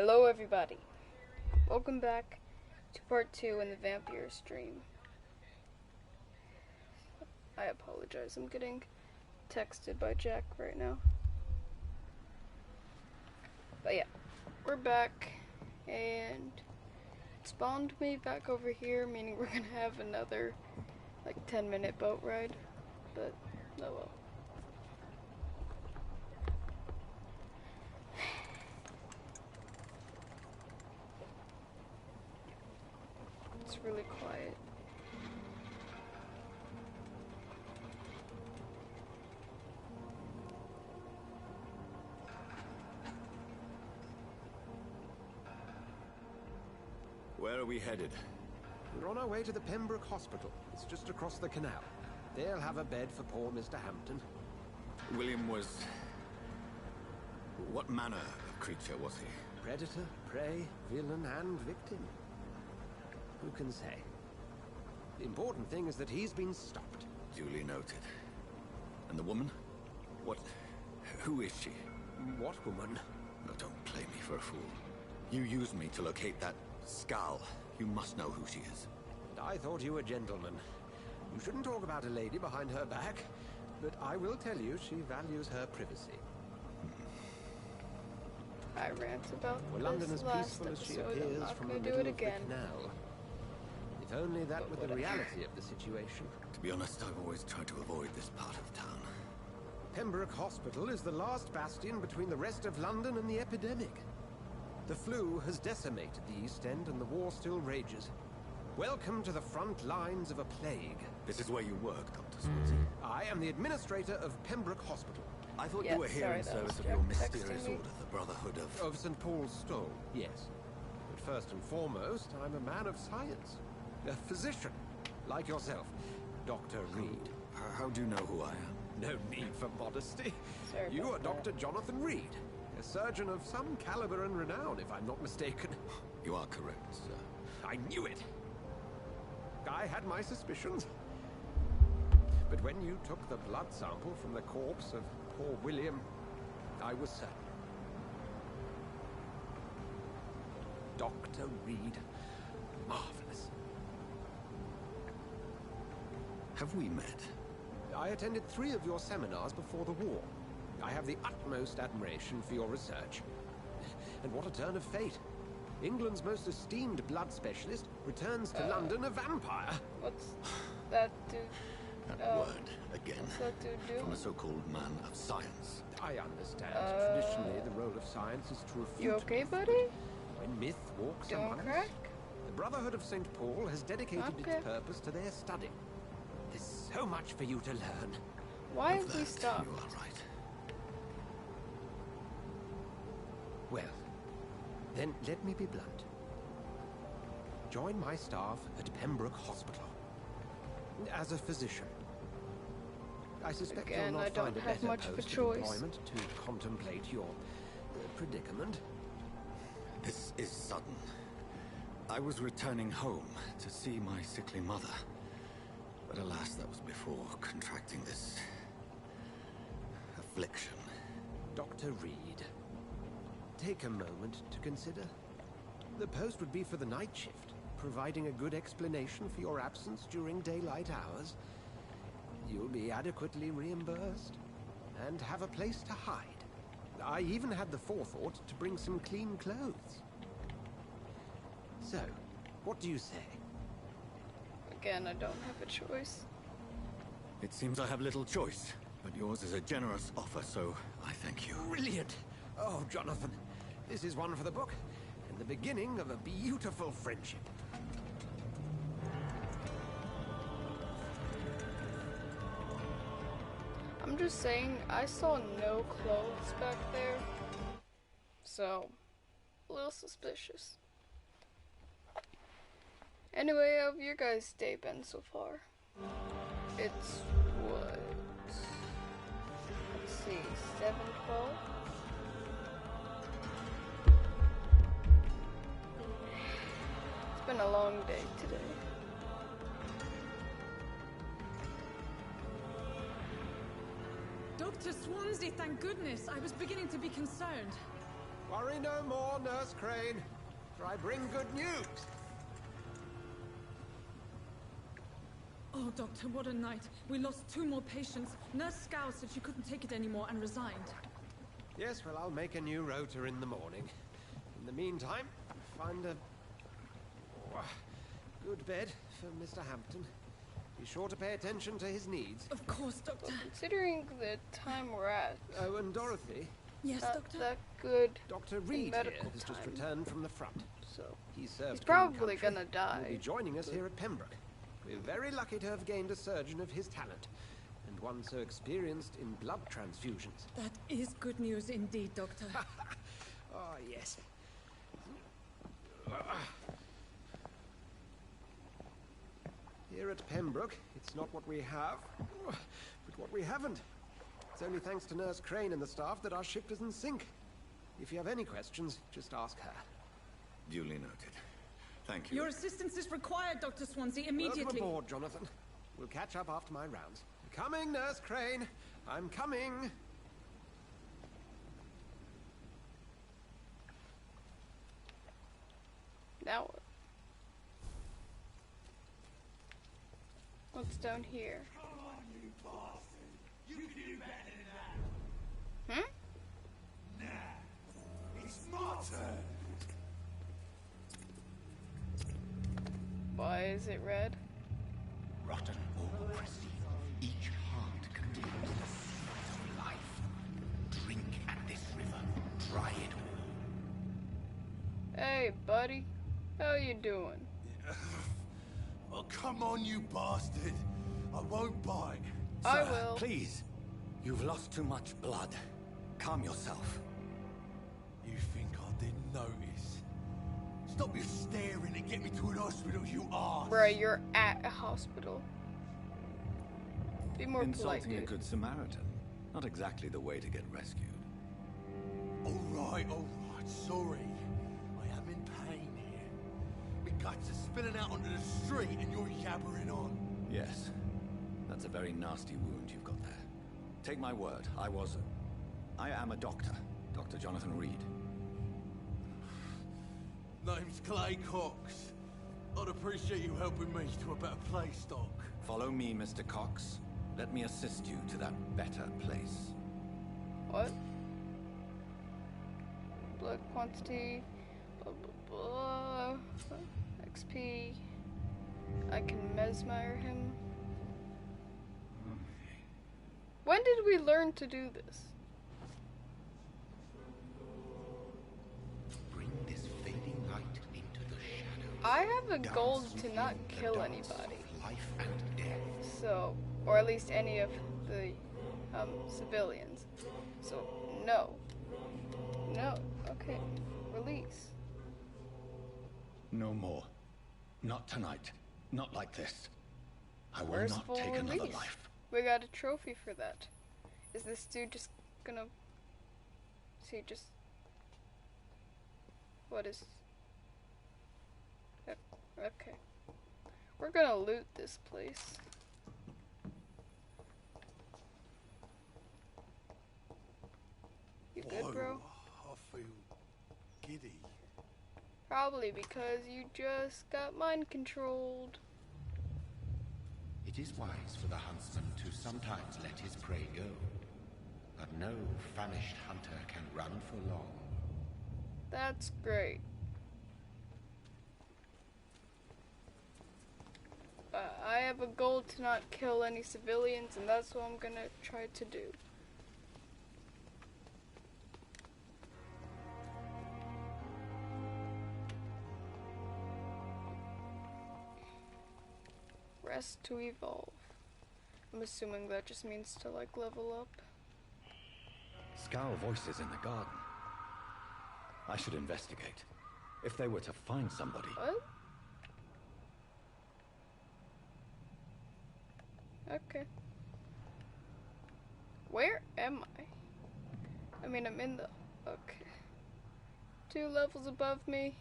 Hello everybody, welcome back to part 2 in the Vampyr stream. I apologize, I'm getting texted by Jack right now. But yeah, we're back, and it spawned me back over here, meaning we're gonna have another like 10-minute boat ride, but oh well. It's really quiet. Where are we headed? We're on our way to the Pembroke Hospital. It's just across the canal. They'll have a bed for poor Mr. Hampton. William was... What manner of creature was he? Predator, prey, villain, and victim. Who can say? The important thing is that he's been stopped. Duly noted. And the woman? What... Who is she? What woman? No, don't play me for a fool. You used me to locate that skull. You must know who she is. And I thought you a gentleman. You shouldn't talk about a lady behind her back, but I will tell you she values her privacy. I rant about London this as last peaceful as she episode. I'm appears not from the gonna do middle it of the again. canal. If only that were the reality of the situation. To be honest, I've always tried to avoid this part of town. Pembroke Hospital is the last bastion between the rest of London and the epidemic. The flu has decimated the East End and the war still rages. Welcome to the front lines of a plague. This is where you work, Dr. Swansea. I am the administrator of Pembroke Hospital. I thought Yeah, you were here sorry, in that service was of Jack your texting mysterious me. order, the Brotherhood of... Of St. Paul's Stole, yes. But first and foremost, I'm a man of science. A physician, like yourself, Dr. Reed. How do you know who I am? No need for modesty. Sorry You are about Dr. Jonathan Reed, a surgeon of some caliber and renown, if I'm not mistaken. You are correct, sir. I knew it! I had my suspicions. But when you took the blood sample from the corpse of poor William, I was certain. Dr. Reed. Marvelous. Have we met? I attended 3 of your seminars before the war. I have the utmost admiration for your research. And what a turn of fate. England's most esteemed blood specialist returns to London a vampire. What's that dude? That word, again. What's that dude do? From a so-called man of science. I understand. Traditionally, the role of science is to refute You okay, myth, buddy? but when myth walks Don't among us, crack? the Brotherhood of St. Paul has dedicated Okay. its purpose to their study. There's so much for you to learn. Why Of have we that, stopped? You are right. Well, then let me be blunt. Join my staff at Pembroke Hospital. As a physician. I suspect Again, you'll I not don't find a have better much of a post of choice. employment to contemplate your predicament. This is sudden. I was returning home to see my sickly mother. But alas, that was before contracting this... affliction. Dr. Reed, take a moment to consider. The post would be for the night shift, providing a good explanation for your absence during daylight hours. You'll be adequately reimbursed, and have a place to hide. I even had the forethought to bring some clean clothes. So, what do you say? Again, I don't have a choice. It seems I have little choice, but yours is a generous offer, so I thank you. Brilliant! Oh, Jonathan, this is one for the book, and the beginning of a beautiful friendship. I'm just saying, I saw no clothes back there, so a little suspicious. Anyway, how have your guys' day been so far? It's what? Let's see, 7:12. It's been a long day today. Dr. Swansea, thank goodness. I was beginning to be concerned. Worry no more, Nurse Crane, for I bring good news. Oh, Doctor, what a night. We lost 2 more patients. Nurse Scow said she couldn't take it anymore and resigned. Yes, well, I'll make a new rota in the morning. In the meantime, find a good bed for Mr. Hampton. Be sure to pay attention to his needs. Of course, Doctor. Considering the time we're at, Oh, and Dorothy, Yes, not Doctor. that good. Dr. Reed here medical has just time. returned from the front. So He served he's King probably Country gonna and die. will be joining us here at Pembroke. We're very lucky to have gained a surgeon of his talent, and one so experienced in blood transfusions. That is good news indeed, Doctor. Oh, yes. Here at Pembroke, it's not what we have, but what we haven't. It's only thanks to Nurse Crane and the staff that our ship doesn't sink. If you have any questions, just ask her. Duly noted. Thank you. Your assistance is required, Dr. Swansea, immediately. Welcome aboard, Jonathan. We'll catch up after my rounds. Coming, Nurse Crane. I'm coming. Now what? What's down here? Come on, you bastard! You can do better than that! Hmm? Nah, it's my turn! Why is it red? Rotten or pristine, each heart contains the seeds of life. Drink at this river, try it all. Hey, buddy. How you doing? Oh, come on, you bastard! I won't bite. I Sir, will. Please. You've lost too much blood. Calm yourself. You think I didn't notice? Stop your staring and get me to an hospital, you arse! Bruh, you're at a hospital. Be more polite, Insulting a dude. good Samaritan. Not exactly the way to get rescued. Alright, sorry. I am in pain here. My guts are spilling out onto the street and you're yabbering on. Yes. That's a very nasty wound you've got there. Take my word, I am a doctor. Dr. Jonathan Reed. Name's Clay Cox. I'd appreciate you helping me to a better place, Doc. Follow me, Mr. Cox. Let me assist you to that better place. What? Blood quantity. Blah, blah, blah. XP. I can mesmer him. When did we learn to do this? Bring this fading light into the shadows. I have a goal Dance to with not you the kill dance anybody. of life and death. So, or at least any of the civilians. So, no. No. Okay. Release. No more. Not tonight. Not like this. I will Merciful not take another release. life. We got a trophy for that. Is this dude just gonna... Is he just... What is... Okay. We're gonna loot this place. You good, bro? Whoa, I feel giddy. Probably because you just got mind controlled. It is wise for the huntsman to sometimes let his prey go, but no famished hunter can run for long. That's great. I have a goal to not kill any civilians, and that's what I'm gonna try to do. Rest to evolve. I'm assuming that just means to, like, level up. Scowl voices in the garden. I should investigate. If they were to find somebody. What? Okay. Where am I? I mean, I'm in the... Okay. 2 levels above me?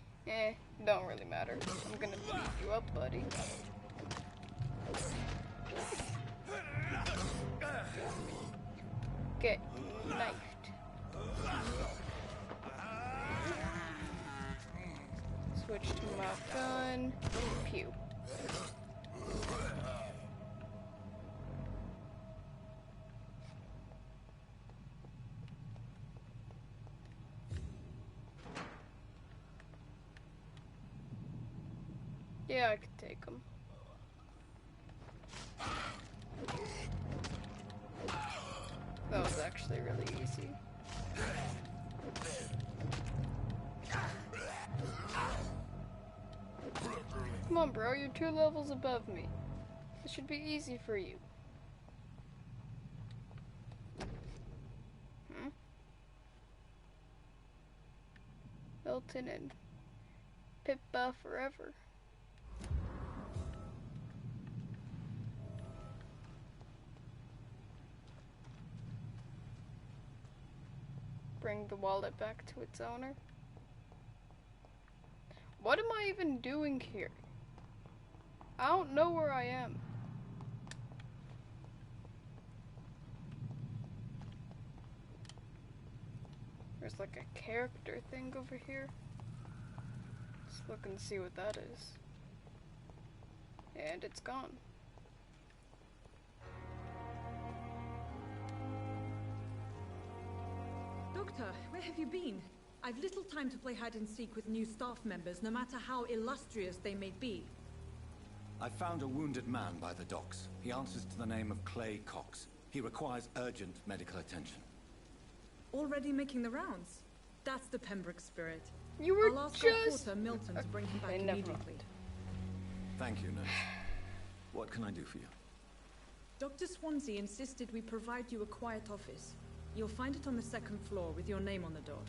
Don't really matter. I'm gonna beat you up, buddy. Get knifed. Switch to my gun. Pew. Yeah, I could take him. That was actually really easy. Come on, bro, you're 2 levels above me. This should be easy for you. Milton and Pippa forever. Bring the wallet back to its owner. What am I even doing here? I don't know where I am. There's like a character thing over here. Let's look and see what that is. And it's gone. Doctor, where have you been? I've little time to play hide and seek with new staff members, no matter how illustrious they may be. I found a wounded man by the docks. He answers to the name of Clay Cox. He requires urgent medical attention. Already making the rounds? That's the Pembroke spirit. You were I'll ask just... our porter, Milton, to bring him back Okay, never immediately. mind. Thank you, nurse. What can I do for you? Dr. Swansea insisted we provide you a quiet office. You'll find it on the 2nd floor with your name on the door.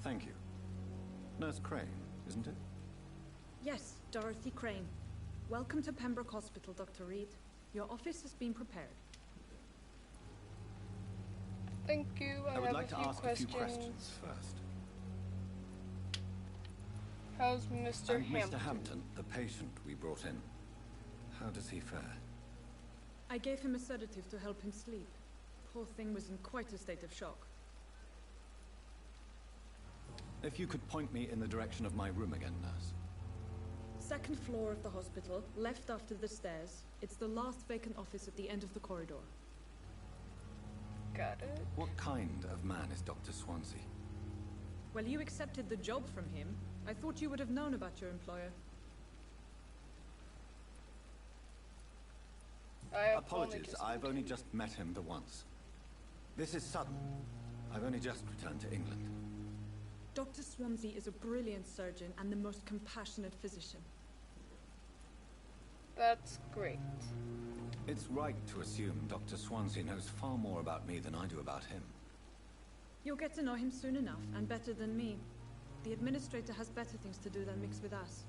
Thank you. Nurse Crane, isn't it? Yes, Dorothy Crane. Welcome to Pembroke Hospital, Dr. Reed. Your office has been prepared. Thank you. I would have like to ask a few questions first. How's Mr. And Hampton? Mr. Hampton, the patient we brought in. How does he fare? I gave him a sedative to help him sleep. Poor thing was in quite a state of shock. If you could point me in the direction of my room again, nurse. 2nd floor of the hospital, left after the stairs. It's the last vacant office at the end of the corridor. Got it. What kind of man is Dr. Swansea? Well, you accepted the job from him. I thought you would have known about your employer. Apologies, I've only just met him the once. This is sudden. I've only just returned to England. Dr. Swansea is a brilliant surgeon and the most compassionate physician. That's great. It's right to assume Dr. Swansea knows far more about me than I do about him. You'll get to know him soon enough, and better than me. The administrator has better things to do than mix with us.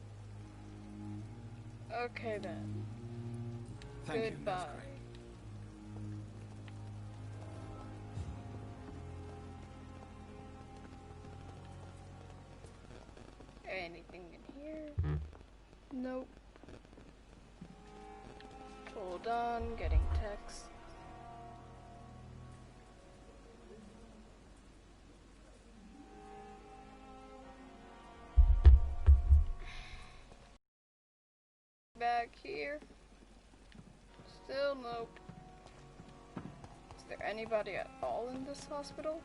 Okay then. Thank you, Goodbye. Nurse Crane. Anything in here? Nope. Hold on, getting text. Back here. Still nope. Is there anybody at all in this hospital?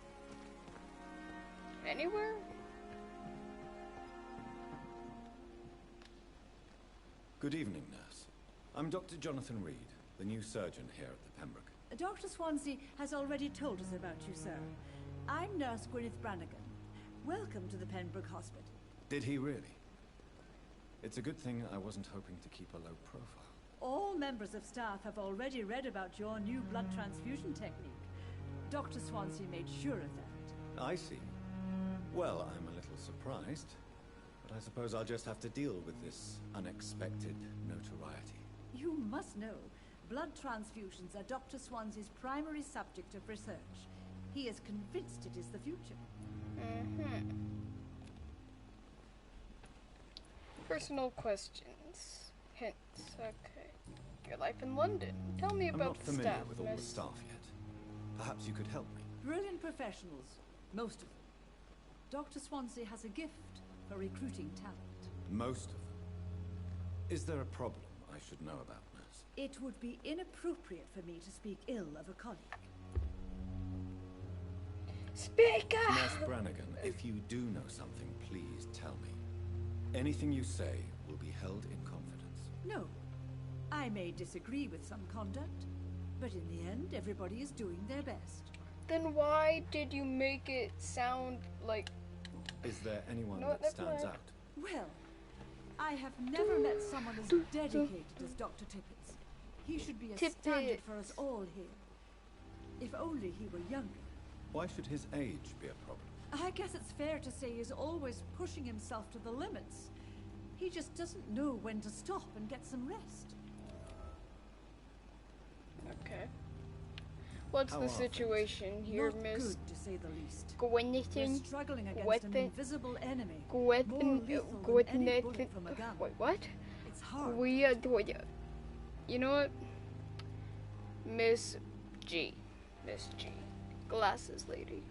Anywhere? Good evening, nurse. I'm Dr. Jonathan Reed, the new surgeon here at the Pembroke. Dr. Swansea has already told us about you, sir. I'm Nurse Gwyneth Brannigan. Welcome to the Pembroke Hospital. Did he really? It's a good thing I wasn't hoping to keep a low profile. All members of staff have already read about your new blood transfusion technique. Dr. Swansea made sure of that. I see. Well, I'm a little surprised, but I suppose I'll just have to deal with this unexpected notoriety. You must know, blood transfusions are Dr. Swansea's primary subject of research. He is convinced it is the future. Personal questions. Hints. Okay. Your life in London. Tell me I'm about not the familiar staff, with all the miss. staff yet. Perhaps you could help me. Brilliant professionals, most of them. Dr. Swansea has a gift for recruiting talent. Most of them. Is there a problem I should know about, nurse? It would be inappropriate for me to speak ill of a colleague. Speak up! Nurse Brannigan, if you do know something, please tell me. Anything you say will be held in confidence. No. I may disagree with some conduct, but in the end, everybody is doing their best. Then why did you make it sound like... Is there anyone No, that never stands mind. out? Well, I have never met someone as dedicated as Dr. Tippett. He should be a standard for us all here. If only he were younger. Why should his age be a problem? I guess it's fair to say he's always pushing himself to the limits. He just doesn't know when to stop and get some rest. Okay. What's How the often? Not situation here, Miss good, to say the least. Gwynethon? We're struggling against an Gwyneth- invisible enemy. More lethal than any bullet from a gun. Wait, what? It's hard. You know what? Miss G. Miss G. Glasses lady.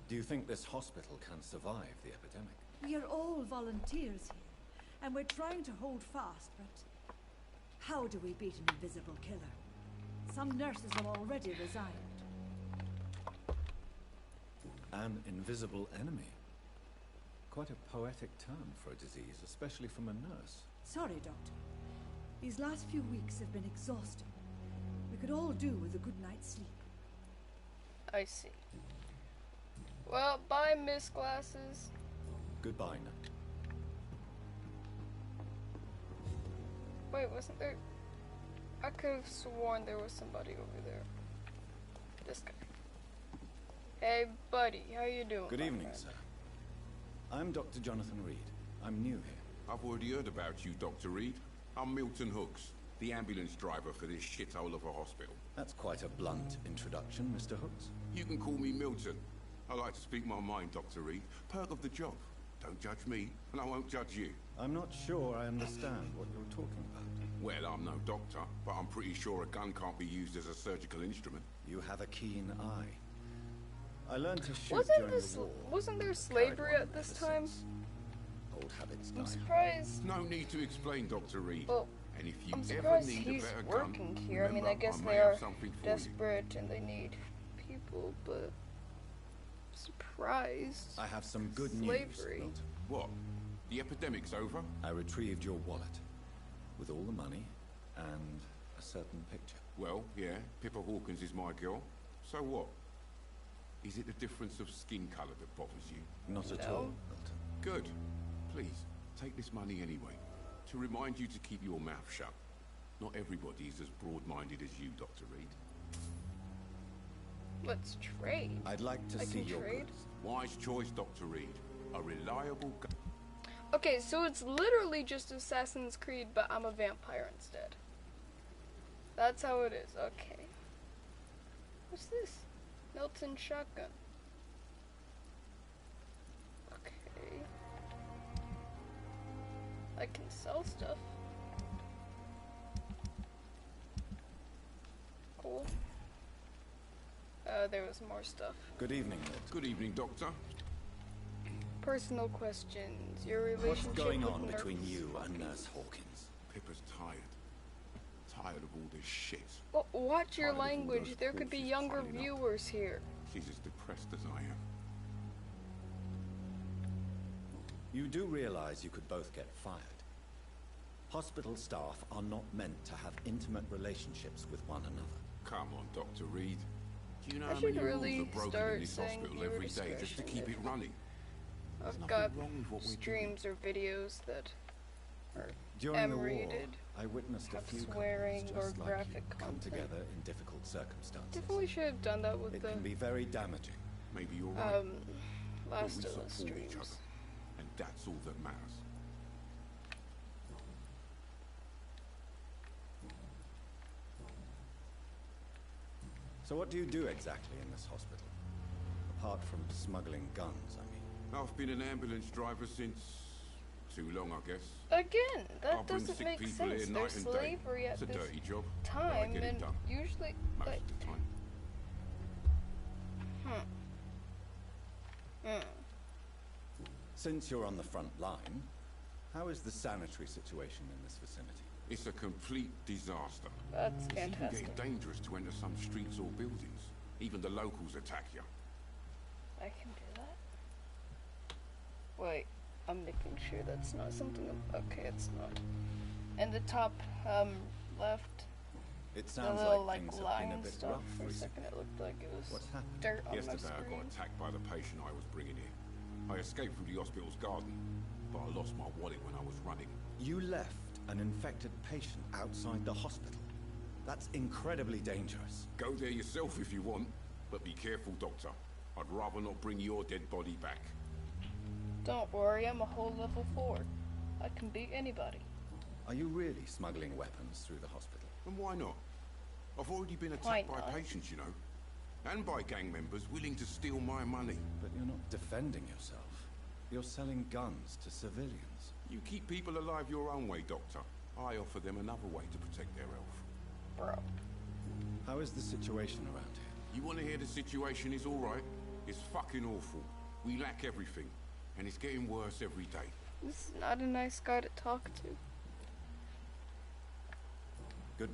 Do you think this hospital can survive the epidemic? We are all volunteers here, and we're trying to hold fast, but how do we beat an invisible killer? Some nurses have already resigned. An invisible enemy? Quite a poetic term for a disease, especially from a nurse. Sorry, Doctor. These last few weeks have been exhausting. We could all do with a good night's sleep. I see. Well, bye, Miss Glasses. Goodbye now. Wait, wasn't there... I could have sworn there was somebody over there. This guy. Hey, buddy, how you doing? Good my evening, friend? sir. I'm Dr. Jonathan Reed. I'm new here. I've already heard about you, Dr. Reed. I'm Milton Hooks, the ambulance driver for this shithole of a hospital. That's quite a blunt introduction, Mr. Hooks. You can call me Milton. I like to speak my mind, Dr. Reed. Perk of the job. Don't judge me, and I won't judge you. I'm not sure I understand what you're talking about. Well, I'm no doctor, but I'm pretty sure a gun can't be used as a surgical instrument. You have a keen eye. I learned to shoot Wasn't during this... the war. Wasn't there Carried slavery one at this ever time? since. Old habits die I'm hard. surprised... No need to explain, Dr. Reed. Well, And if you I'm ever surprised need he's a better working gun, here. I mean, I remember, guess may they have are something for you. desperate and they need people, but... Surprised. I have some good Slavery. news, Milton. What? The epidemic's over? I retrieved your wallet with all the money and a certain picture. Well, yeah, Pippa Hawkins is my girl. So what? Is it the difference of skin colour that bothers you? Not at No. all, Milton. Good. Please, take this money anyway. To remind you to keep your mouth shut. Not everybody is as broad-minded as you, Dr. Reed. Let's trade. I'd like to I see can your trade? goods. Wise choice, Dr. Reed. A reliable gu- Okay, so it's literally just Assassin's Creed, but I'm a vampire instead. That's how it is. Okay. What's this? Milton shotgun. Okay. I can sell stuff. Cool. There was more stuff. Good evening, Milton. Good evening, Doctor. Personal questions. Your What's relationship going with on Nurse between you and Hawkins. Nurse Hawkins? Pippa's tired. Tired of all this shit. Well, watch your Tired of all language. those There could be corpses younger piling up. viewers here. She's as depressed as I am. You do realize you could both get fired. Hospital staff are not meant to have intimate relationships with one another. Come on, Dr. Reed. Do you know I how should many really rules are broken start in this saying hospital viewer every day just to keep it discretion. running? There's I've nothing got wrong with what we're doing. streams or videos that are During the war, M-rated, I witnessed a have few swearing couples or just like graphic you come content. together in difficult circumstances. definitely should have done that with It the can be very damaging. Maybe you're right. But last we of the support each streams. other. And that's all that matters. So what do you do exactly in this hospital? Apart from smuggling guns, I mean. I've been an ambulance driver since too long, I guess. Again, I that bring doesn't sick make people sense. here There's night and day. slavery at It's a this dirty job, but I time, get it and done. usually, Most like, of the time. Since you're on the front line, how is the sanitary situation in this vicinity? It's a complete disaster. That's It's even fantastic. getting dangerous to enter some streets or buildings. Even the locals attack you. I can do that. Wait, I'm making sure that's not something. Okay, it's not. In the top left, It the sounds little like like things have been a line bit stuff. rough For a recently. second, it looked like it was What's happened? dirt on my Yesterday I screen. got attacked by the patient I was bringing here. I escaped through the hospital's garden, but I lost my wallet when I was running. You left an infected patient outside the hospital. That's incredibly dangerous. Go there yourself if you want, but be careful, Doctor. I'd rather not bring your dead body back. Don't worry, I'm a whole level 4. I can beat anybody. Are you really smuggling weapons through the hospital? And why not? I've already been Why attacked by not? patients, you know. And by gang members willing to steal my money. But you're not defending yourself. You're selling guns to civilians. You keep people alive your own way, Doctor. I offer them another way to protect their health. Bro. How is the situation around here? You want to hear the situation is alright? It's fucking awful. We lack everything. And it's getting worse every day. This is not a nice guy to talk to. Good.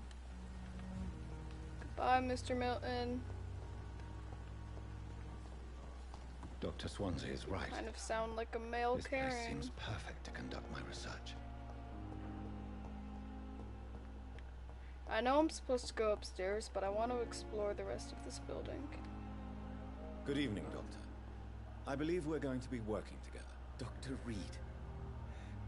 Goodbye, Mr. Milton. Dr. Swansea is right. Kind of sound like a male This place Karen. seems perfect to conduct my research. I know I'm supposed to go upstairs, but I want to explore the rest of this building. Good evening, Doctor. I believe we're going to be working together. Dr. Reed.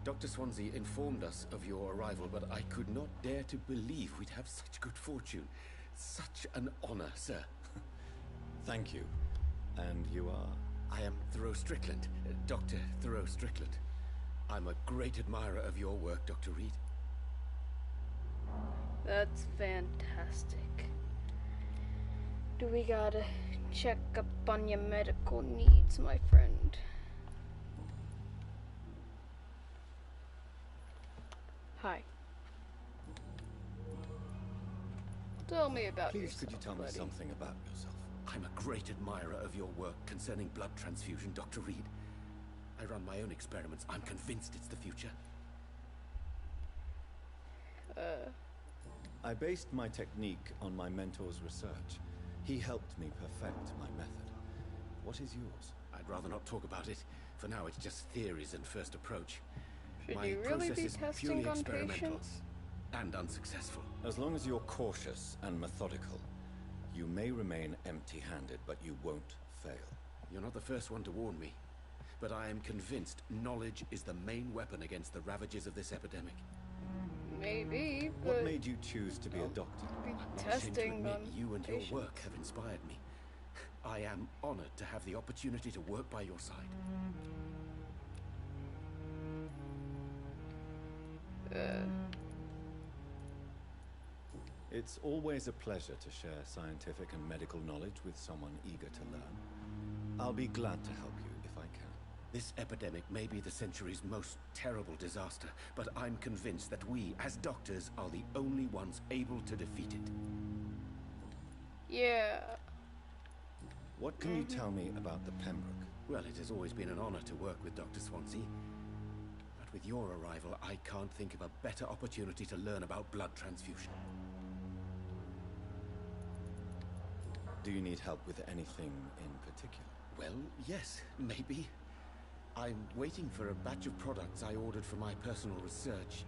Dr. Swansea informed us of your arrival, but I could not dare to believe we'd have such good fortune. Such an honor, sir. Thank you. And you are? I am Thoreau Strickland, Dr. Thoreau Strickland. I'm a great admirer of your work, Dr. Reed. That's fantastic. Do we gotta check up on your medical needs, my friend? Hi. Tell me about Please, yourself, could you tell me buddy. something about yourself? I'm a great admirer of your work concerning blood transfusion, Dr. Reed. I run my own experiments. I'm convinced it's the future. I based my technique on my mentor's research. He helped me perfect my method. What is yours? I'd rather not talk about it. For now, it's just theories and first approach. Should My you really process be is testing purely on experimental patients? and unsuccessful. As long as you're cautious and methodical, you may remain empty-handed, but you won't fail. You're not the first one to warn me, but I am convinced knowledge is the main weapon against the ravages of this epidemic. Maybe, What but made you choose to be a doctor? be I'm not ashamed to testing admit on you and patients. your work have inspired me. I am honored to have the opportunity to work by your side. It's always a pleasure to share scientific and medical knowledge with someone eager to learn. I'll be glad to help you if I can. This epidemic may be the century's most terrible disaster, but I'm convinced that we, as doctors, are the only ones able to defeat it. Yeah. What can you tell me about the Pembroke? Well, it has always been an honor to work with Dr. Swansea. But with your arrival, I can't think of a better opportunity to learn about blood transfusion. Do you need help with anything in particular? Well, yes, maybe. I'm waiting for a batch of products I ordered for my personal research,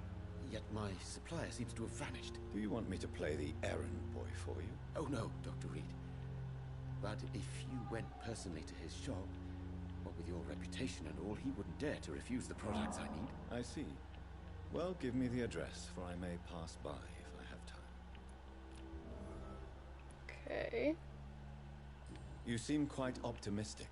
yet my supplier seems to have vanished. Do you want me to play the errand boy for you? Oh no, Dr. Reed. But if you went personally to his shop, what with your reputation and all, he wouldn't dare to refuse the products I need. I see. Well, give me the address, for I may pass by if I have time. Okay. You seem quite optimistic.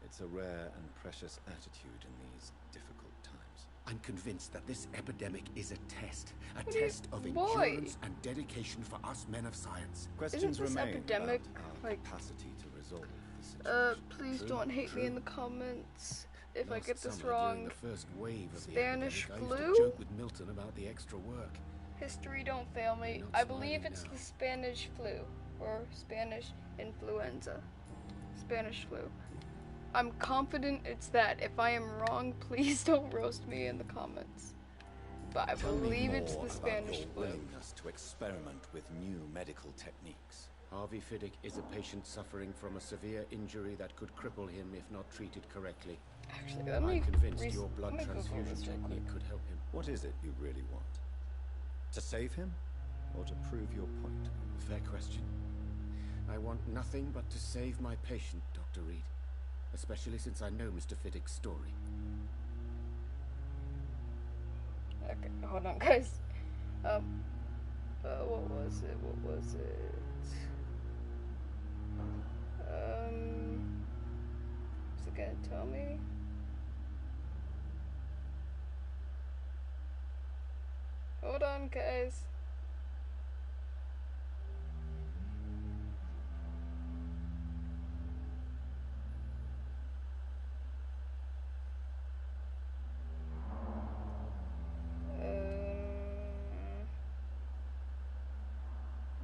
It's a rare and precious attitude in these difficult times. I'm convinced that this epidemic is a test. A What do you- test of why? endurance and dedication for us men of science. Questions this remain epidemic, about our like, capacity to resolve the situation. Please True, don't hate me in true. the comments if I Last get this summer, during wrong. the first wave of Spanish the epidemic, I flu? used to joke with Milton about the extra work. History don't fail me. Not I believe smiling it's now. the Spanish flu or Spanish influenza. Spanish flu. I'm confident it's that. If I am wrong, please don't roast me in the comments. But I Tell me believe more it's the about Spanish your flu. willingness to experiment with new medical techniques. Harvey Fiddick is a patient suffering from a severe injury that could cripple him if not treated correctly. Actually, let me I'm convinced your let blood me Google transfusion this real technique quick. could help him. What is it you really want? To save him? Or to prove your point? Fair question. I want nothing but to save my patient, Dr. Reed. Especially since I know Mr. Fiddick's story. Okay, hold on, guys. What was it? What was it? Is it gonna tell me? Hold on, guys.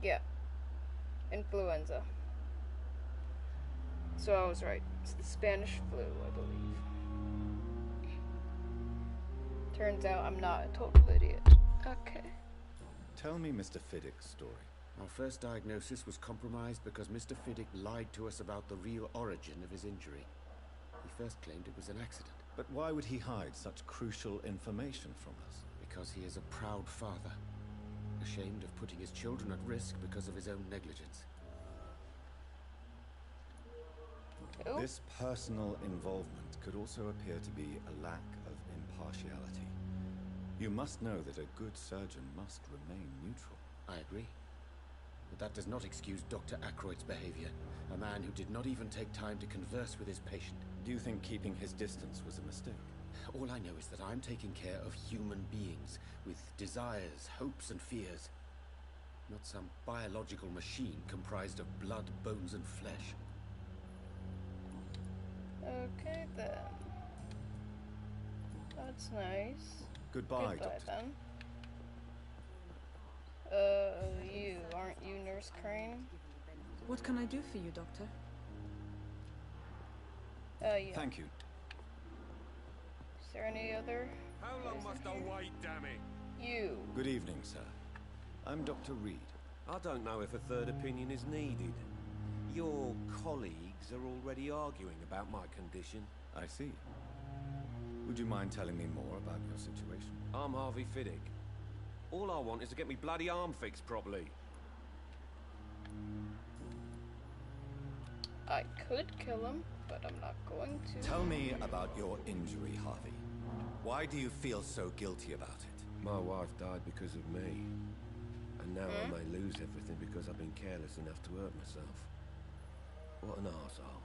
Yeah. Influenza. So I was right. It's the Spanish flu, I believe. Turns out I'm not a total idiot. Okay. Tell me Mr. Fiddick's story. Our first diagnosis was compromised because Mr. Fiddick lied to us about the real origin of his injury. He first claimed it was an accident. But why would he hide such crucial information from us? Because he is a proud father, ashamed of putting his children at risk because of his own negligence. Oh. This personal involvement could also appear to be a lack of impartiality. You must know that a good surgeon must remain neutral. I agree. But that does not excuse Dr. Ackroyd's behavior, a man who did not even take time to converse with his patient. Do you think keeping his distance was a mistake? All I know is that I'm taking care of human beings with desires, hopes, and fears. Not some biological machine comprised of blood, bones, and flesh. Okay then. That's nice. Goodbye, Goodbye Doctor. then. Aren't you Nurse Crane? What can I do for you, Doctor? Yeah. Thank you. Is there any other? How long must I wait, damn it? You. Good evening, sir. I'm Dr. Reed. I don't know if a third opinion is needed. Your colleagues are already arguing about my condition. I see. Would you mind telling me more about your situation? I'm Harvey Fiddick. All I want is to get me bloody arm fixed properly. I could kill him, but I'm not going to. Tell me about your injury, Harvey. Why do you feel so guilty about it? My wife died because of me. And now I may lose everything because I've been careless enough to hurt myself. What an arsehole.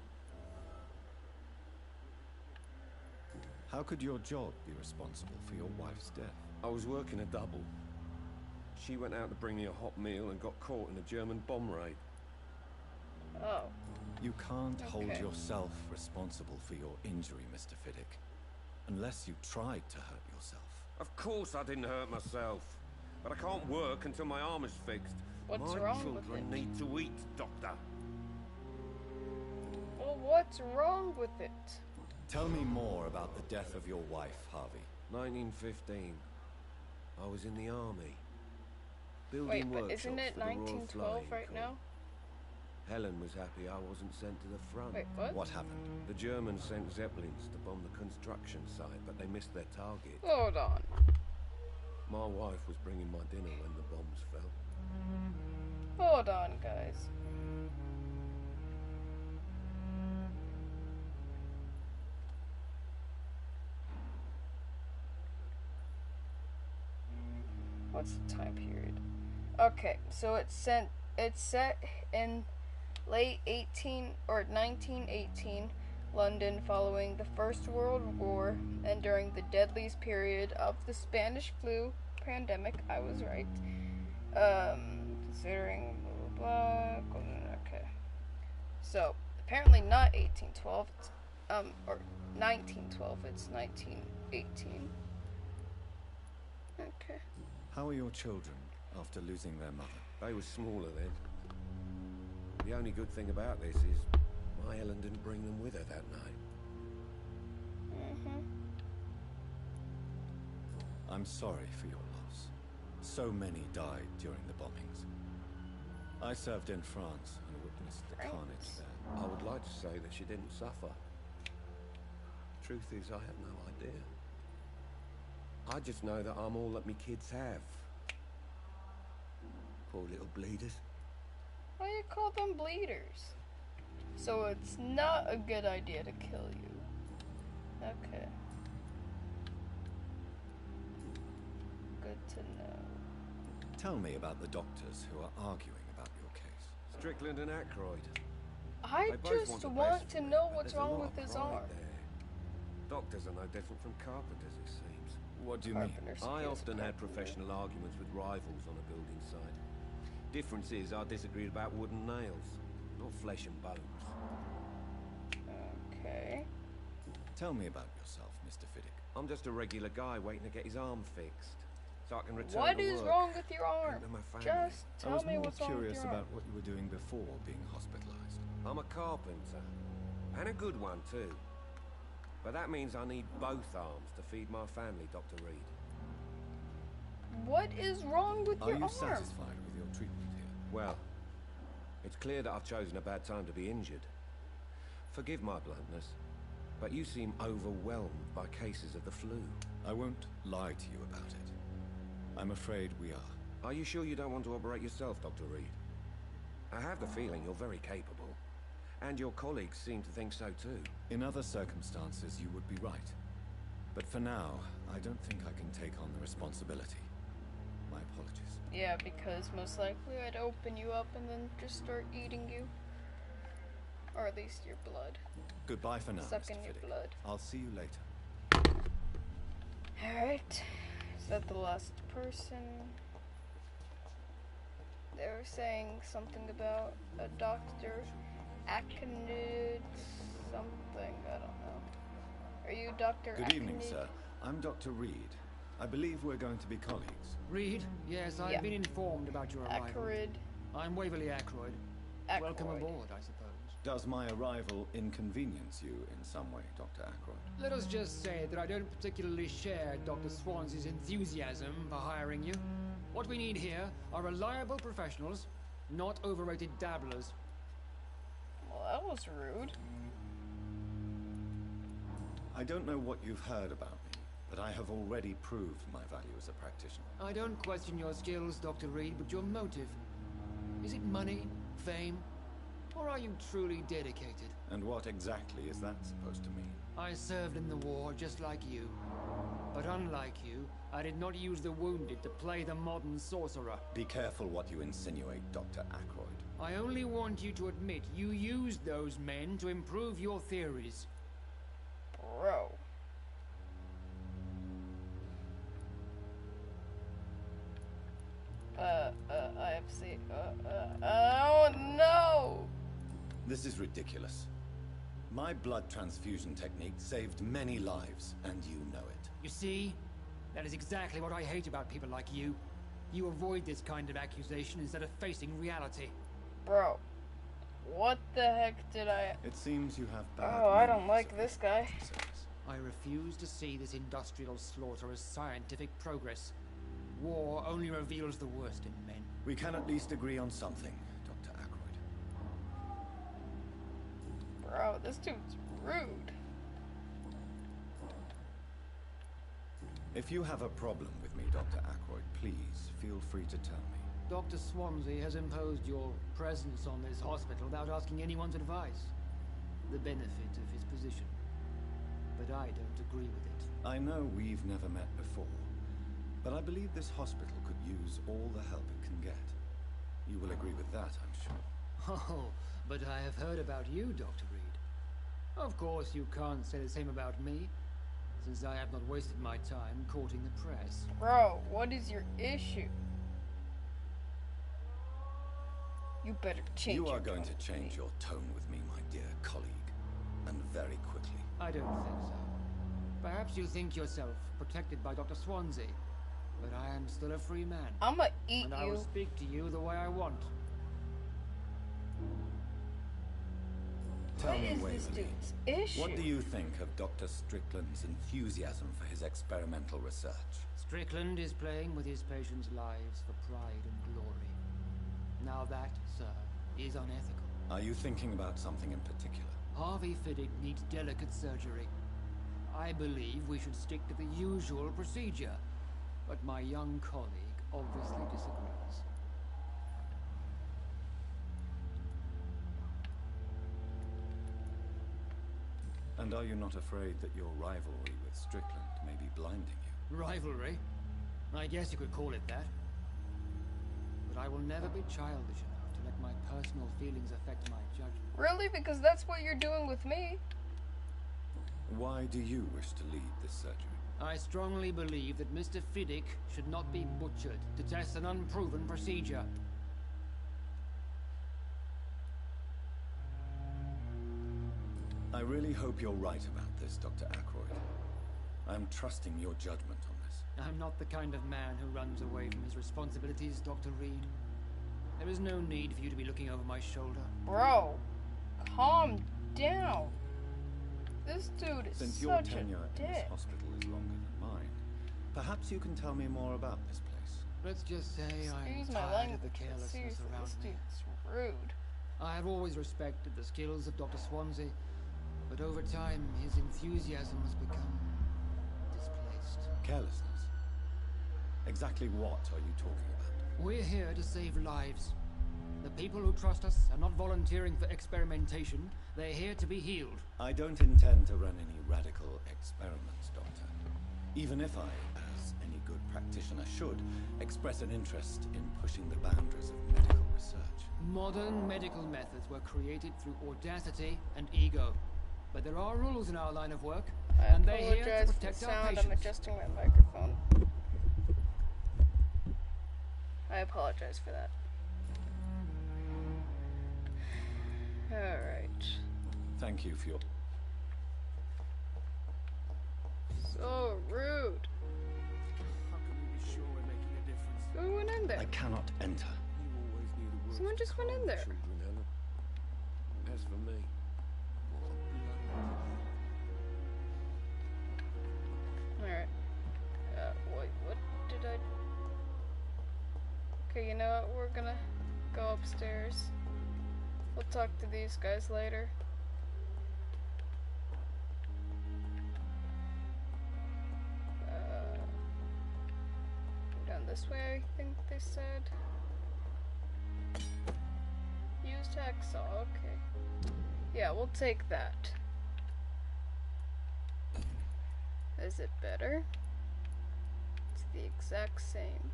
How could your job be responsible for your wife's death? I was working a double. She went out to bring me a hot meal and got caught in a German bomb raid. Oh. You can't hold Okay. yourself responsible for your injury, Mr. Fiddick. Unless you tried to hurt yourself. Of course I didn't hurt myself. But I can't work until my arm is fixed. What's my wrong with children it? need to eat, Doctor. Well, what's wrong with it? Tell me more about the death of your wife, Harvey. 1915. I was in the army. Wait, Building but workshops isn't it for the Royal 1912 Flying right Corps. now? Helen was happy I wasn't sent to the front. Wait, what? What happened? The Germans sent Zeppelins to bomb the construction site, but they missed their target. Hold on. My wife was bringing my dinner when the bombs fell. Hold on, guys. What's the time period? Okay, so it's set in late 1918 London following the First World War and during the deadliest period of the Spanish flu pandemic. I was right. Considering blah blah blah. Okay. So apparently not 1812. It's, or 1912. It's 1918. Okay. How are your children after losing their mother? They were smaller then. The only good thing about this is my Helen didn't bring them with her that night. I'm sorry for your loss. So many died during the bombings. I served in France and witnessed the carnage there. I would like to say that she didn't suffer. Truth is, I have no idea. I just know that I'm all that me kids have. Poor little bleeders. Why do you call them bleeders? So it's not a good idea to kill you. Okay. Good to know. Tell me about the doctors who are arguing about your case. Strickland and Aykroyd. I They both just the want best to for me, know but what's there's a wrong lot with of his pride arm. there. Doctors are no different from carpenters, it seems. What do you mean? Carpenter's I skills often had probably. professional arguments with rivals on a building site. Difference is, I disagreed about wooden nails, not flesh and bones. Okay. Tell me about yourself, Mr. Fiddick. I'm just a regular guy waiting to get his arm fixed, so I can return What to is work. wrong with your arm? And to my family. Just I tell was me more what's wrong with curious your arm. about what you were doing before being hospitalized. I'm a carpenter, and a good one too. But that means I need both arms to feed my family, Dr. Reed. What is wrong with Are your you arm? satisfied with your treatment here? Well, it's clear that I've chosen a bad time to be injured. Forgive my bluntness, but you seem overwhelmed by cases of the flu. I won't lie to you about it. I'm afraid we are. Are you sure you don't want to operate yourself, Dr. Reed? I have the feeling you're very capable, and your colleagues seem to think so too. In other circumstances, you would be right. But for now, I don't think I can take on the responsibility. My apologies. Yeah, because most likely I'd open you up and then just start eating you. Or at least your blood. Goodbye for now, Sucking Mr. your Fiddick. blood. I'll see you later. Alright. Is that the last person? They were saying something about a Dr. Akinid something. I don't know. Are you Dr. Good evening, Akinid? sir. I'm Dr. Reed. I believe we're going to be colleagues. Reed? Yes, I've Yeah. been informed about your arrival. Ackroyd. I'm Waverly Ackroyd. Welcome Ackroyd. aboard, I suppose. Does my arrival inconvenience you in some way, Dr. Ackroyd? Let us just say that I don't particularly share Dr. Swansea's enthusiasm for hiring you. What we need here are reliable professionals, not overrated dabblers. Well, that was rude. I don't know what you've heard about me, but I have already proved my value as a practitioner. I don't question your skills, Dr. Reed, but your motive. Is it money, fame, or are you truly dedicated? And what exactly is that supposed to mean? I served in the war just like you. But unlike you, I did not use the wounded to play the modern sorcerer. Be careful what you insinuate, Dr. Ackroyd. I only want you to admit you used those men to improve your theories. Bro. IFC. Oh no! This is ridiculous. My blood transfusion technique saved many lives, and you know it. You see? That is exactly what I hate about people like you. You avoid this kind of accusation instead of facing reality. Bro. What the heck did I... It seems you have bad Oh, I don't memories like of this your guy. service. I refuse to see this industrial slaughter as scientific progress. War only reveals the worst in men. We can at least agree on something, Dr. Ackroyd. Bro, this dude's rude. If you have a problem with me, Dr. Ackroyd, please feel free to tell me. Dr. Swansea has imposed your presence on this hospital without asking anyone's advice. The benefit of his position. But I don't agree with it. I know we've never met before, but I believe this hospital could use all the help it can get. You will agree with that, I'm sure. Oh, but I have heard about you, Dr. Reed. Of course, you can't say the same about me, since I have not wasted my time courting the press. Bro, what is your issue? You better change You your are going to tone with change me. your tone with me, my dear colleague, and very quickly. I don't think so. Perhaps you think yourself protected by Dr. Swansea, but I am still a free man. I'ma eat and I will you. speak to you the way I want. Tell me, What is this Waverly, dude's issue? what do you think of Dr. Strickland's enthusiasm for his experimental research? Strickland is playing with his patients' lives for pride and glory. Now that, sir, is unethical. Are you thinking about something in particular? Harvey Fiddick needs delicate surgery. I believe we should stick to the usual procedure, but my young colleague obviously disagrees. And are you not afraid that your rivalry with Strickland may be blinding you? Rivalry? I guess you could call it that. But I will never be childish enough to let my personal feelings affect my judgment. Really? Because that's what you're doing with me. Why do you wish to lead this surgery? I strongly believe that Mr. Fiddick should not be butchered to test an unproven procedure. I really hope you're right about this, Dr. Ackroyd. I'm trusting your judgment on this. I'm not the kind of man who runs away from his responsibilities, Dr. Reed. There is no need for you to be looking over my shoulder. Bro, calm down. This dude is Since your such a tenure in this dick. hospital is longer than mine, perhaps you can tell me more about this place. Let's just say I'm Excuse my tired language, of the but carelessness seriously, around this me. dude's rude. I have always respected the skills of Dr. Swansea, but over time his enthusiasm has become displaced. Carelessness? Exactly what are you talking about? We're here to save lives. The people who trust us are not volunteering for experimentation. They're here to be healed. I don't intend to run any radical experiments, Doctor. Even if I, as any good practitioner should, express an interest in pushing the boundaries of medical research. Modern medical methods were created through audacity and ego. But there are rules in our line of work, and they're here to apologize for the protect our sound. I'm patients. adjusting my microphone. I apologize for that. Alright. Thank you for your... So rude. How can we be sure we're making a difference? Who went in there? I cannot enter. You always knew the words Someone just went in calm there. children, Helen. As for me, Alright. Wait, what did I... Okay, you know what? We're gonna go upstairs. We'll talk to these guys later. Down this way, I think they said. Used hacksaw, okay. Yeah, we'll take that. Is it better? It's the exact same.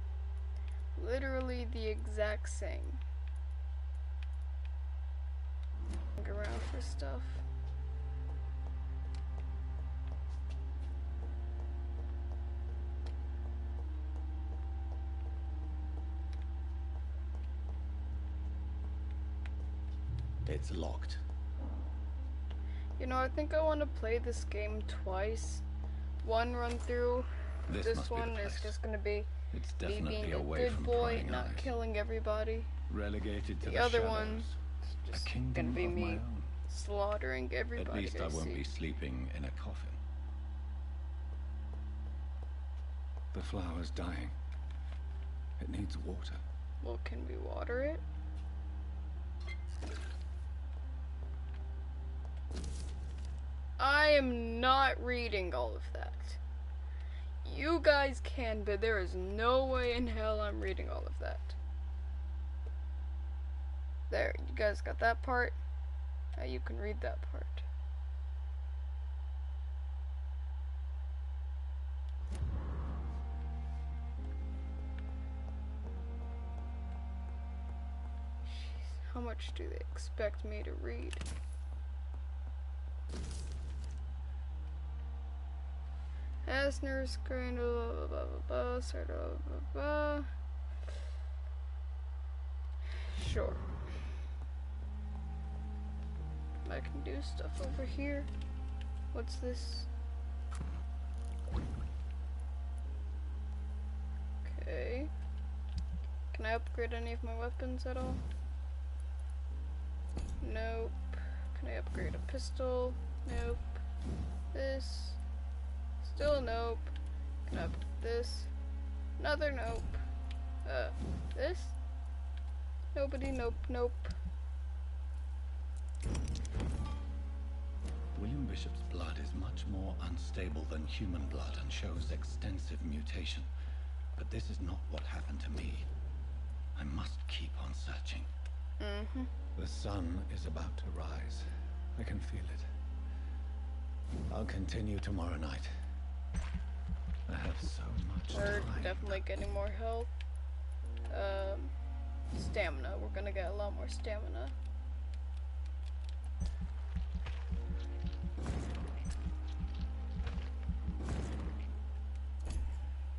Literally the exact same. Look around for stuff. It's locked. You know, I think I want to play this game twice. One run through. This This must be the one is place. just gonna be It's me definitely being a away good from boy, prying not eyes. killing everybody. Relegated to The the other shadows. one is A just kingdom gonna be of my me own. slaughtering everybody. At least I won't see. be sleeping in a coffin. The flower's dying. It needs water. Well, can we water it? I am not reading all of that. You guys can, but there is no way in hell I'm reading all of that. There, you guys got that part. Now you can read that part. Jeez, how much do they expect me to read? As nurse going blah blah blah blah sort of blah blah. Sure. I can do stuff over here. What's this? Okay. Can I upgrade any of my weapons at all? Nope. Can I upgrade a pistol? Nope. This. Still nope. Can I up this? Another nope. This? Nobody, nope, nope. William Bishop's blood is much more unstable than human blood and shows extensive mutation. But this is not what happened to me. I must keep on searching. Mm-hmm. The sun is about to rise. I can feel it. I'll continue tomorrow night. I have so much We're time. definitely getting more health. Stamina. We're gonna get a lot more stamina.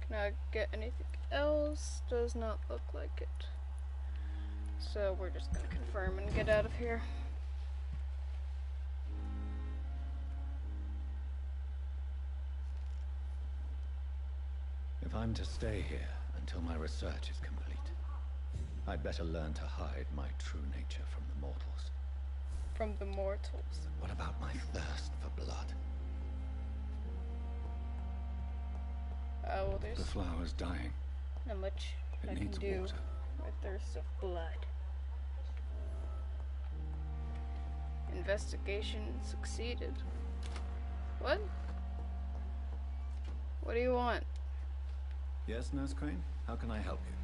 Can I get anything else? Does not look like it. So we're just gonna confirm and get out of here. If I'm to stay here until my research is complete, I'd better learn to hide my true nature from the mortals. From the mortals. What about my thirst for blood? Oh, well, there's The flower's dying. not much It I can needs do water. with thirst of blood. Investigation succeeded. What? What do you want? Yes, Nurse Crane? How can I help you?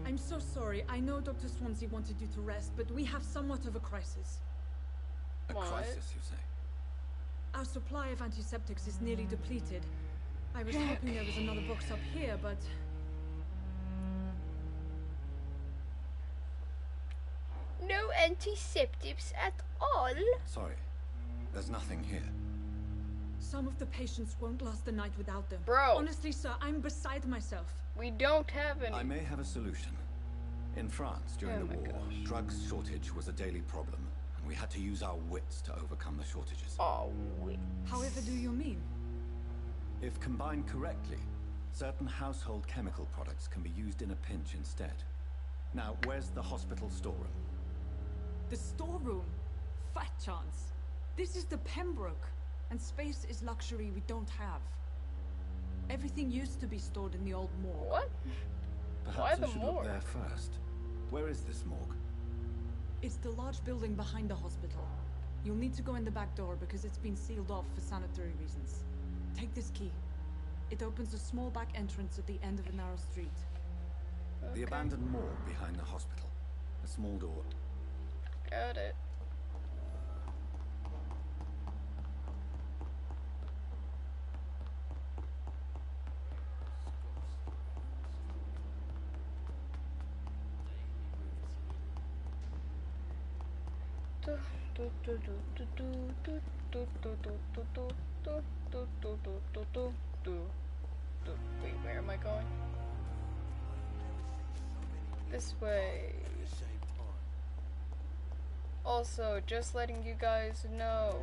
I'm so sorry. I know Dr. Swansea wanted you to rest, but we have somewhat of a crisis. A What? crisis, you say? Our supply of antiseptics is nearly depleted. I was hoping there was another box up here, but... No antiseptics at all? Sorry. There's nothing here. Some of the patients won't last the night without them. Bro. Honestly, sir, I'm beside myself. We don't have any. I may have a solution. In France, during Oh the my war, gosh. drugs shortage was a daily problem, and we had to use our wits to overcome the shortages. Oh, wait. However do you mean? If combined correctly, certain household chemical products can be used in a pinch instead. Now, where's the hospital storeroom? The storeroom? Fat chance. This is the Pembroke, and space is luxury we don't have. Everything used to be stored in the old morgue. What? Perhaps Why I the should morgue? look there first. Where is this morgue? It's the large building behind the hospital. You'll need to go in the back door because it's been sealed off for sanitary reasons. Take this key. It opens a small back entrance at the end of a narrow street. The abandoned morgue behind the hospital. A small door. Got it. Wait, where am I going? This way. Also, just letting you guys know,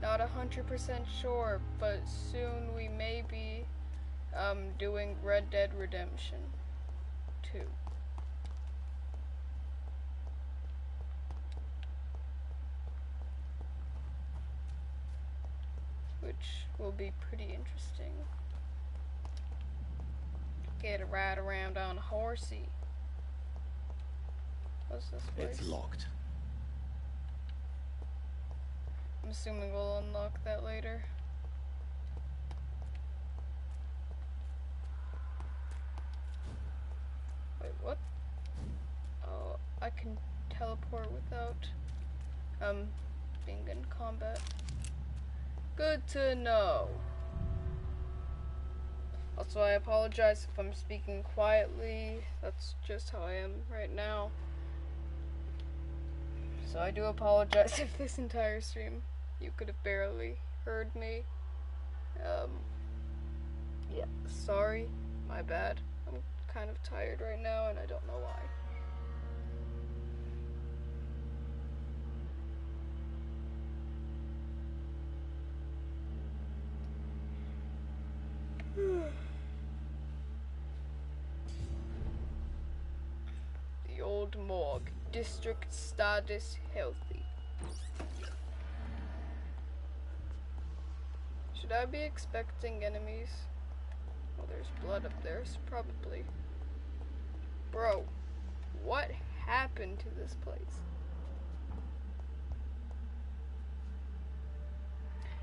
not 100% sure, but soon we may be doing Red Dead Redemption 2. Which will be pretty interesting. Get a ride around on a horsey. What's this place? It's locked. I'm assuming we'll unlock that later. Wait, what? Oh, I can teleport without being in combat. Good to know. Also, I apologize if I'm speaking quietly. That's just how I am right now. So I do apologize if this entire stream you could have barely heard me. Yeah, sorry. My bad. I'm kind of tired right now and I don't know why. The old morgue. District status healthy. Should I be expecting enemies? Well, there's blood up there, so probably. Bro, what happened to this place?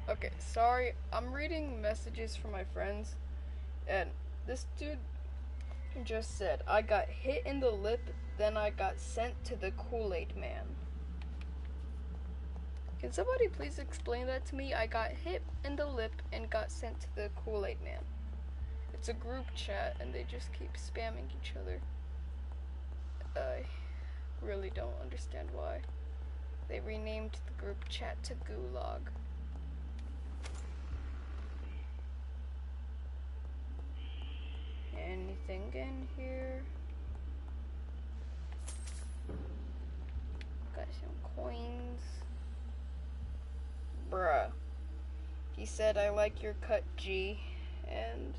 Okay, sorry, I'm reading messages from my friends, and this dude just said, I got hit in the lip, then I got sent to the Kool-Aid Man. Can somebody please explain that to me? I got hit in the lip and got sent to the Kool-Aid Man. It's a group chat, and they just keep spamming each other. I really don't understand why. They renamed the group chat to Gulag. Anything in here? Got some coins. Bruh. He said, I like your cut, G. And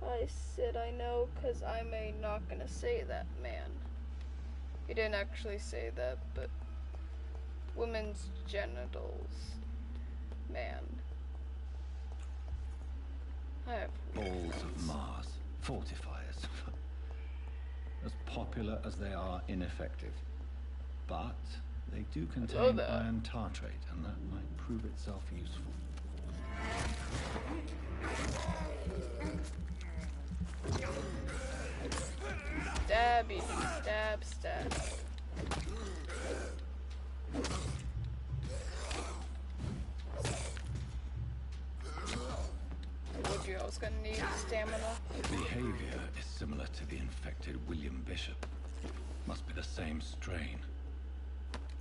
I said, I know, cause I'm not gonna say that, man. He didn't actually say that, but women's genitals, man. I have Balls of Mars. Fortifiers. As popular as they are ineffective. But they do contain iron tartrate, and that might prove itself useful. Stabby, stab, stab. Told you I was gonna need stamina. Behavior is similar to the infected William Bishop. Must be the same strain.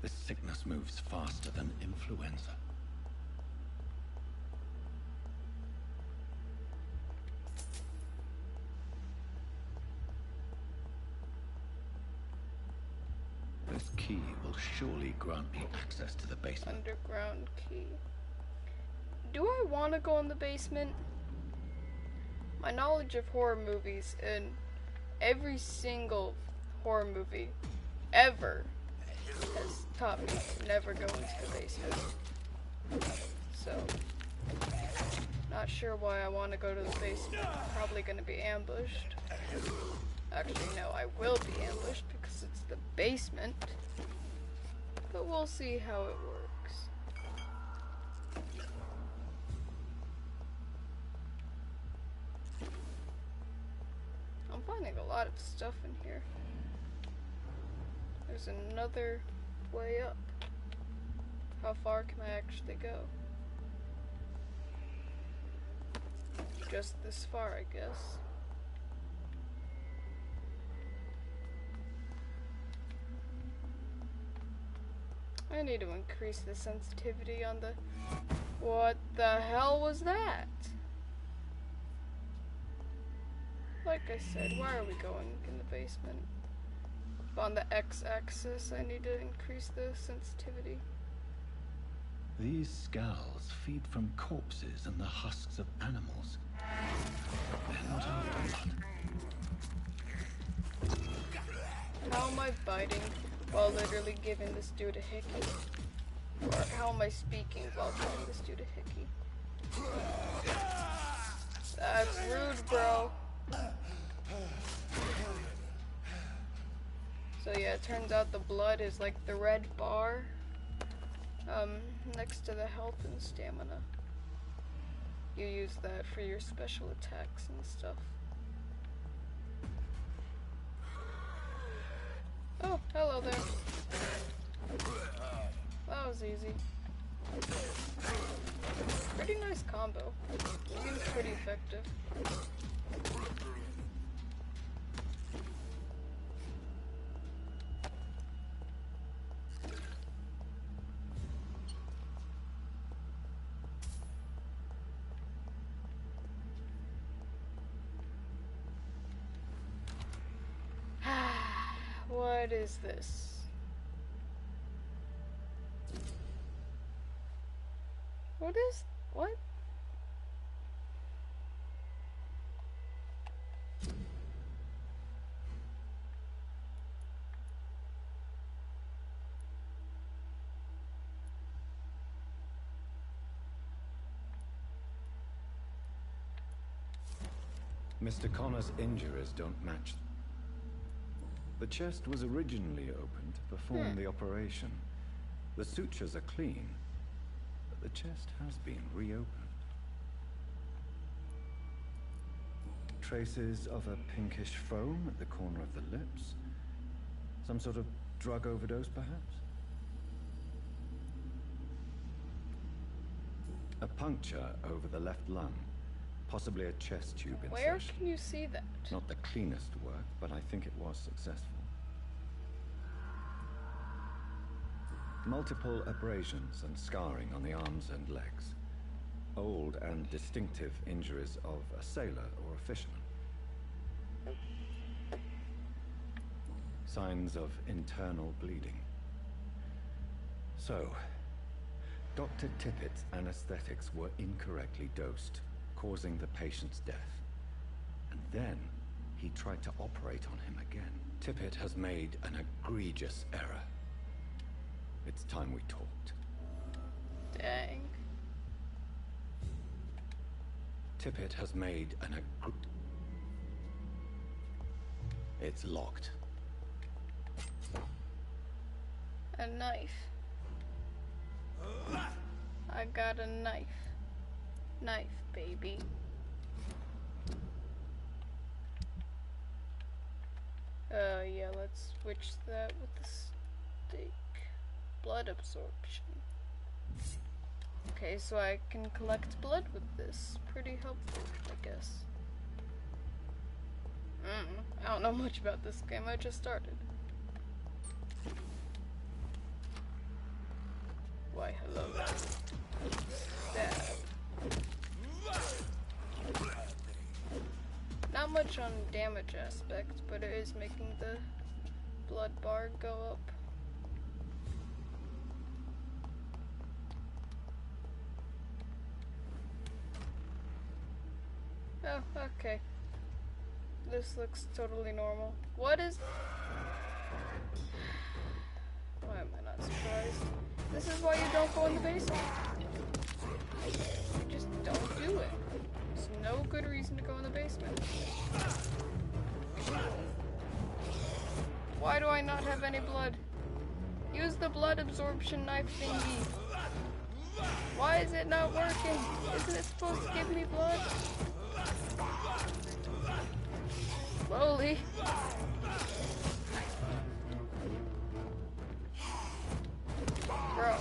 This sickness moves faster than influenza. This key will surely grant me access to the basement. Underground key. Do I want to go in the basement? My knowledge of horror movies, and every single horror movie ever has taught me to never go into the basement. So, not sure why I want to go to the basement. Probably going to be ambushed. Actually, no, I will be ambushed because it's the basement. But we'll see how it works. I'm finding a lot of stuff in here. There's another way up. How far can I actually go? Just this far, I guess. I need to increase the sensitivity on the... What the hell was that? Like I said, why are we going in the basement? On the x-axis, I need to increase the sensitivity. These scowls feed from corpses and the husks of animals. They're not after blood. How am I biting while literally giving this dude a hickey? Or how am I speaking while giving this dude a hickey? That's rude, bro. So yeah, it turns out the blood is like the red bar next to the health and stamina. You use that for your special attacks and stuff. Oh, hello there. That was easy. Pretty nice combo. Seems pretty effective. What is this? What? Mr. Connor's injuries don't match. The chest was originally opened to perform the operation. The sutures are clean, but the chest has been reopened. Traces of a pinkish foam at the corner of the lips. Some sort of drug overdose, perhaps? A puncture over the left lung. Possibly a chest tube insertion. Where can you see that? Not the cleanest work, but I think it was successful. Multiple abrasions and scarring on the arms and legs. Old and distinctive injuries of a sailor or a fisherman. Signs of internal bleeding. So, Dr. Tippett's anesthetics were incorrectly dosed, causing the patient's death. And then, he tried to operate on him again. Tippett has made an egregious error. It's time we talked. Dang. Tippett has made an It's locked. A knife. I got a knife. Knife, baby. Yeah, let's switch that with the stick. Blood absorption. Okay, so I can collect blood with this. Pretty helpful, I guess. I don't know much about this game, I just started. Why, hello. Stab. Not much on damage aspect, but it is making the blood bar go up. Oh, okay. This looks totally normal. What is... Why am I not surprised? This is why you don't go in the basement. You just don't do it. There's no good reason to go in the basement. Why do I not have any blood? Use the blood absorption knife thingy. Why is it not working? Isn't it supposed to give me blood? Slowly. Bro.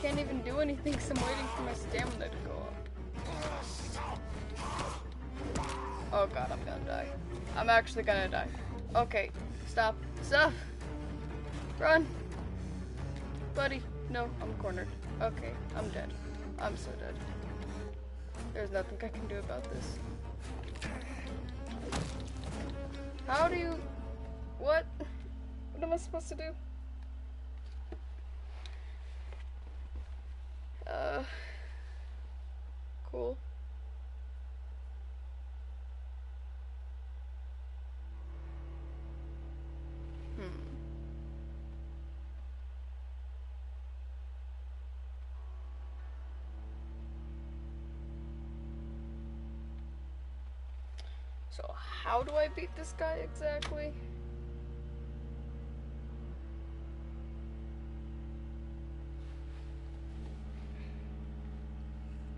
Can't even do anything because I'm waiting for my stamina to go up. Oh god, I'm gonna die. I'm actually gonna die. Okay, stop. Stop! Run! Buddy. No, I'm cornered. Okay, I'm dead. I'm so dead. There's nothing I can do about this. How do you... What? What am I supposed to do? Cool. So how do I beat this guy exactly?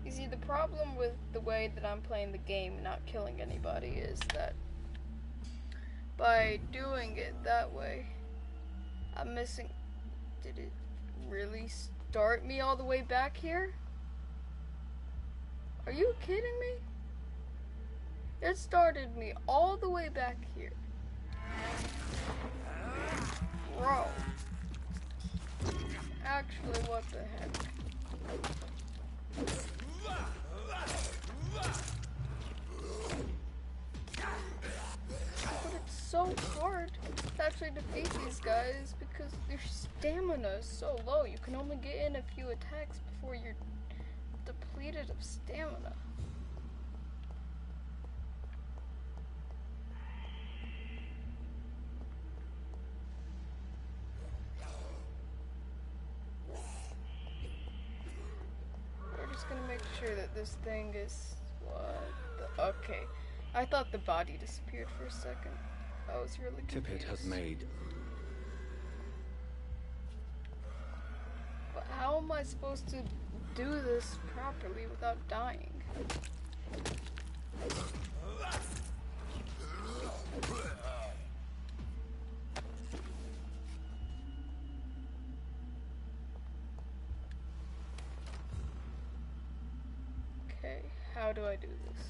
You see, the problem with the way that I'm playing the game and not killing anybody is that by doing it that way, I'm missing... Did it really start me all the way back here? Are you kidding me? It started me all the way back here. Bro. Actually, what the heck? But it's so hard to actually defeat these guys because their stamina is so low. You can only get in a few attacks before you're depleted of stamina. We're just gonna make sure that this thing is... What the... Okay. I thought the body disappeared for a second. I was really confused. Tippett has made... But how am I supposed to do this properly without dying? Okay, how do I do this?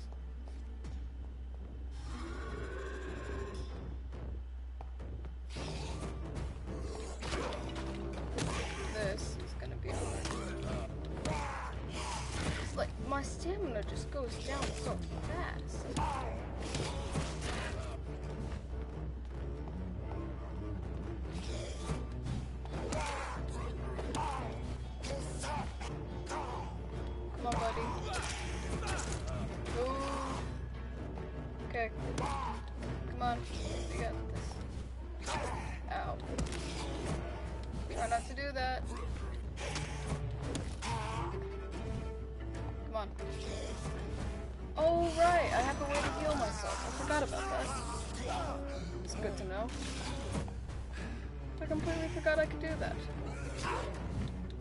This is gonna be hard. It's like my stamina just goes down so fast. Come on, buddy. Ooh. Okay. Come on. We got this. Ow. Try not to do that. Come on. Oh, right. I have a way to heal myself. I forgot about that. It's good to know. I completely forgot I could do that.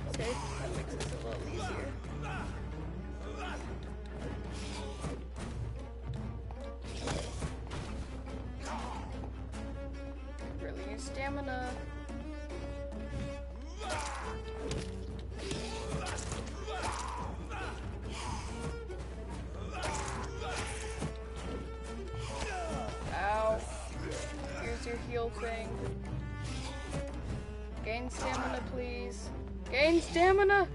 Okay, that makes this a little easier. Really use stamina. Ow. Here's your heal thing. Gain stamina, please. Gain stamina!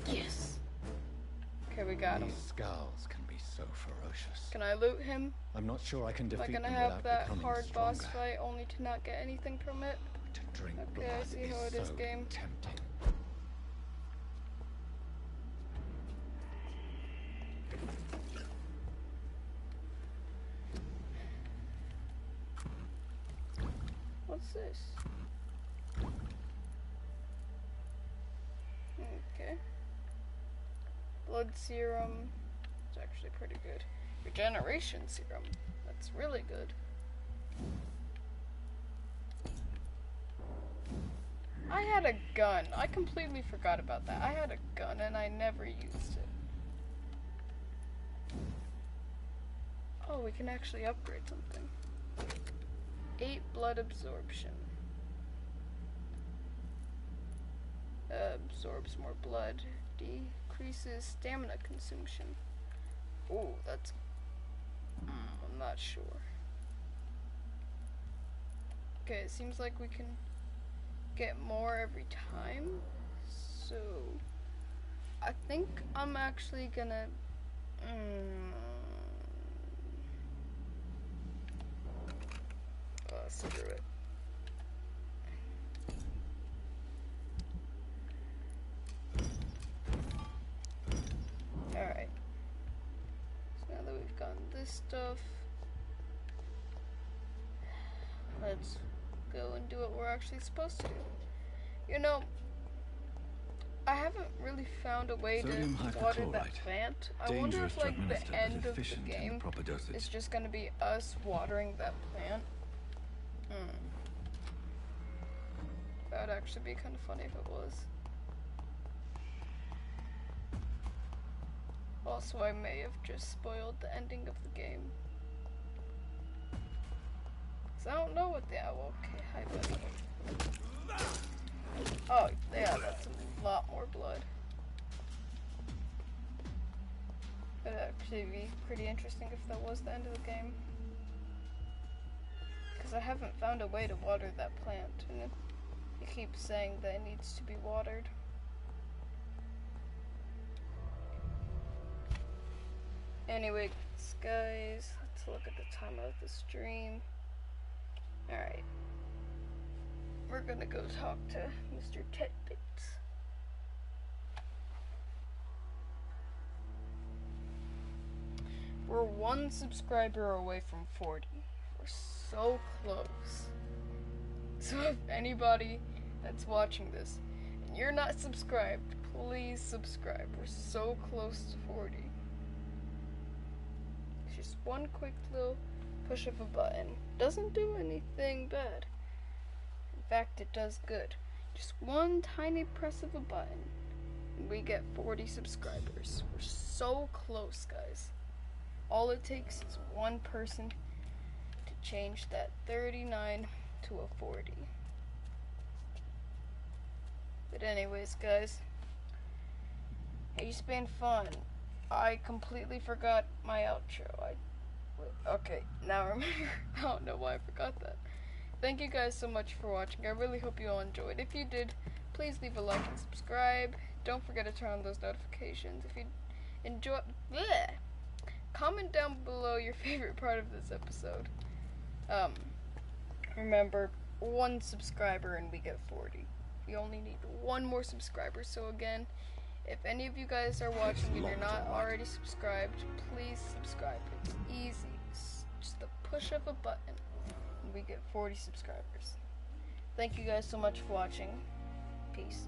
Yes. Okay, we got him. These skulls can be so ferocious. Can I loot him? I'm not sure I can Am I defeat gonna them have without that becoming hard stronger. boss fight only to not get anything from it? To drink Okay, I blood see how it is, so game. tempting. What's this? Okay. Blood serum. It's actually pretty good. Regeneration serum. That's really good. I had a gun. I completely forgot about that. I had a gun and I never used it. Oh, we can actually upgrade something. 8 blood absorption. Absorbs more blood. Decreases stamina consumption. Oh, that's... I'm not sure. Okay, it seems like we can get more every time. So... I think I'm actually gonna... screw it. Alright. So now that we've gotten this stuff, let's go and do what we're actually supposed to do. You know, I haven't really found a way to water that plant. I wonder if, like, the end of the game is just gonna be us watering that plant. That would actually be kind of funny if it was. Also, I may have just spoiled the ending of the game. 'Cause I don't know what the... Oh, okay, hi buddy. Oh, yeah, that's a lot more blood. That'd actually be pretty interesting if that was the end of the game. Because I haven't found a way to water that plant, and it keeps saying that it needs to be watered. Anyway, guys, let's look at the time of the stream. Alright. We're gonna go talk to Mr. Titbits. We're 1 subscriber away from 40. We're so close. So if anybody that's watching this you're not subscribed, please subscribe. We're so close to 40. It's just one quick little push of a button. Doesn't do anything bad. In fact, it does good. Just one tiny press of a button, and we get 40 subscribers. We're so close, guys. All it takes is one person to change that 39 to a 40. But anyways, guys, it's been fun. I completely forgot my outro. Okay, now I remember. I don't know why I forgot that. Thank you guys so much for watching. I really hope you all enjoyed. If you did, please leave a like and subscribe. Don't forget to turn on those notifications. If you enjoy, comment down below your favorite part of this episode. Remember, 1 subscriber and we get 40. We only need 1 more subscriber. So again, if any of you guys are watching and you're not already subscribed, please subscribe. It's easy. It's just the push of a button and we get 40 subscribers. Thank you guys so much for watching. Peace.